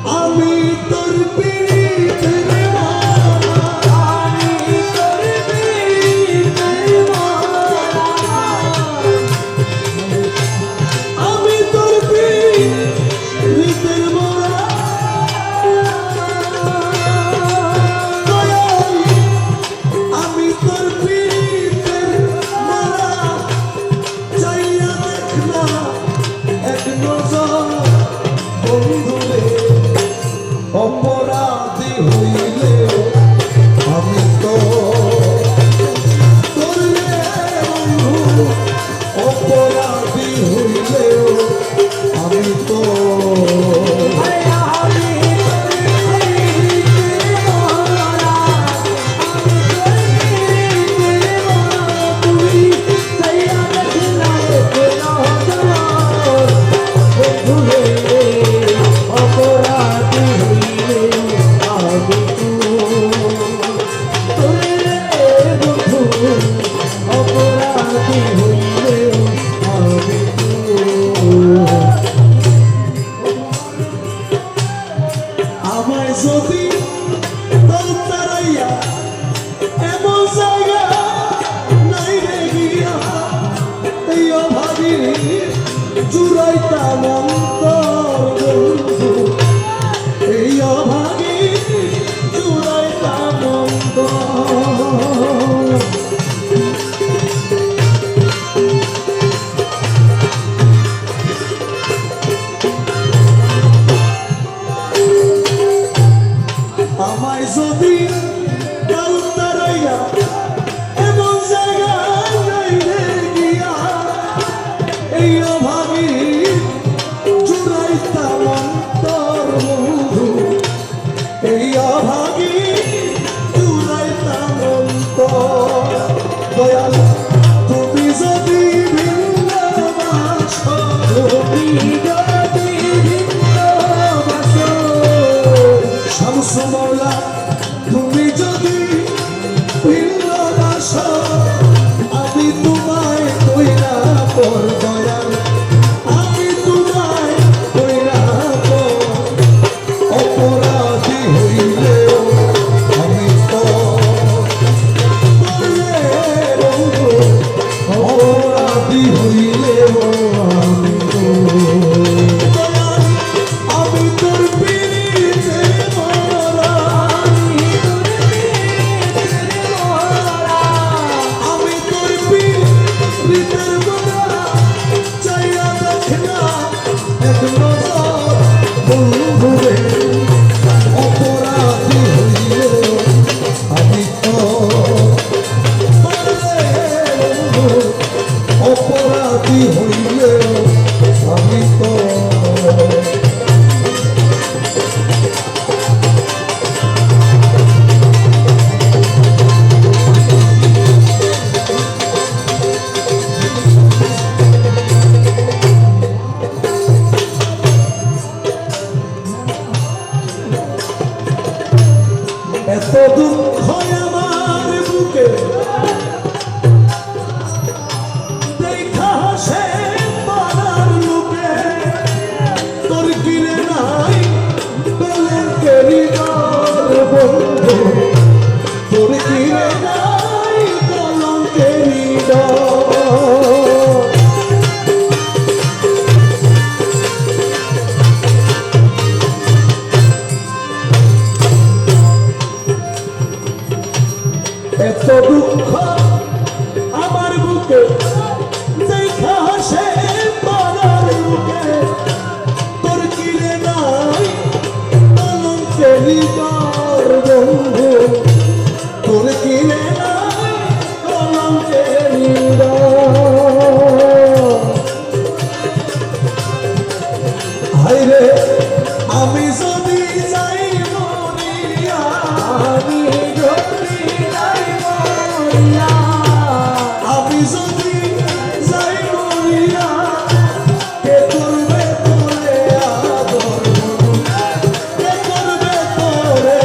আমি তোর পীড়িতের মালা আমি তোর পীড়িতের মালা আমি তোর পীড়িতের মালা আমি তোর পীড়িতের মালা চাইয়া দেখনা এক নজর বন্ধুরে অপরাধী হইলে আমি তো তোরে বন্ধু অপরাধী হইলেও আমি তো আমায় যদি তোর তারাইয়া এমন জায়গা নাই রে গিয়া এই অভাবী জুড়াইতাম অন্তর বন্ধু এই অভাবী জুড়াইতাম অন্তর আমায় যদি কাল তারাইয়া এমন জায়গা নাই রে গিয়া এই অভাবী জুড়াইতাম অন্তর বন্ধু এই অভাবী জুড়াইতাম অন্তর দয়াল তুমি যদি ভিন্ন বাসো তুমি যদি ভিন্ন বাসো শামসু মওলা তুমি যদি ভিন্ন বাসো আমি তোমায় কইরা পর দয়াল আমি তোমায় কইরা পর অপরাধী হইলেও আমি তো তোরে বন্ধু অপরাধী হইলেও আমি তো দয়াল আমি তোর পীড়িতের মালা আমি তোর পীড়িতের মালা চাইয়া দেখনা এক নজর বন্ধুরে অপরাধী হইলেও আমি তো বন্ধু অপরাধী হইলেও আমি তো এত দুঃখ আমার বুকে দেখা হাসে পাড়ার লোকে তোর কিরে নাই কলঙ্কেরি ডর বন্ধু তোর কিরে নাই কলঙ্কেরি ডর এত দুঃখ আমার বুকে দেখা হাসে পাড়ার লোকে তোর কিরে নাই কলঙ্কেরি ডর বন্ধু তোর কিরে নাই কলঙ্কেরি ডর হায়রে আমি যদি যাই মরিয়া আমি যদি যাই মরিয়া আমি যদি যাই মরিয়া কে করবে তোরে আদর কে করবে তোরে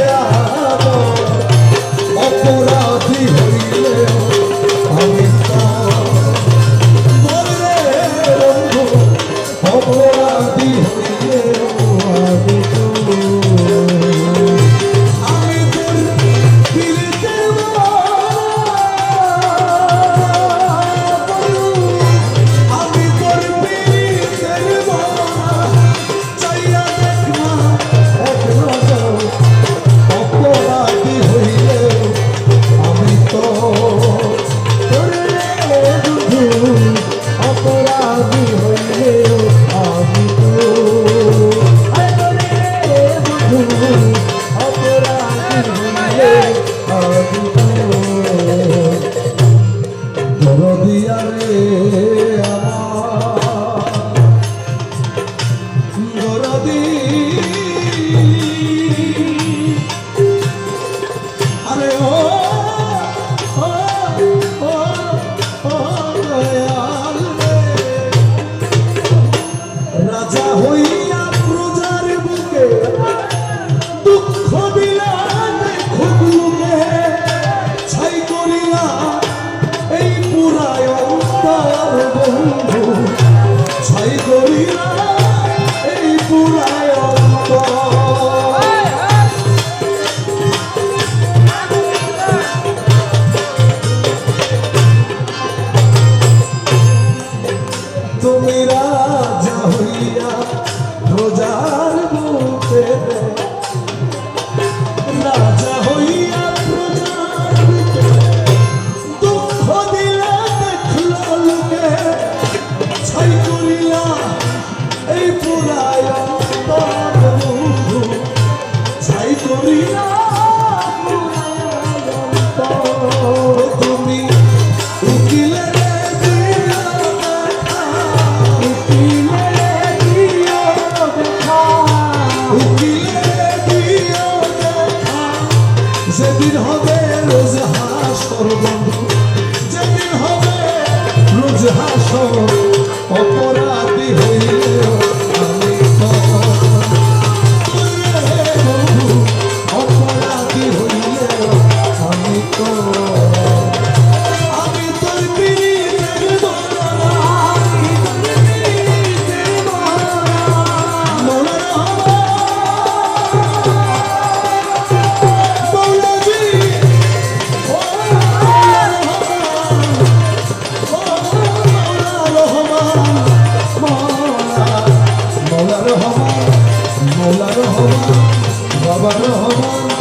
বাবা রহমান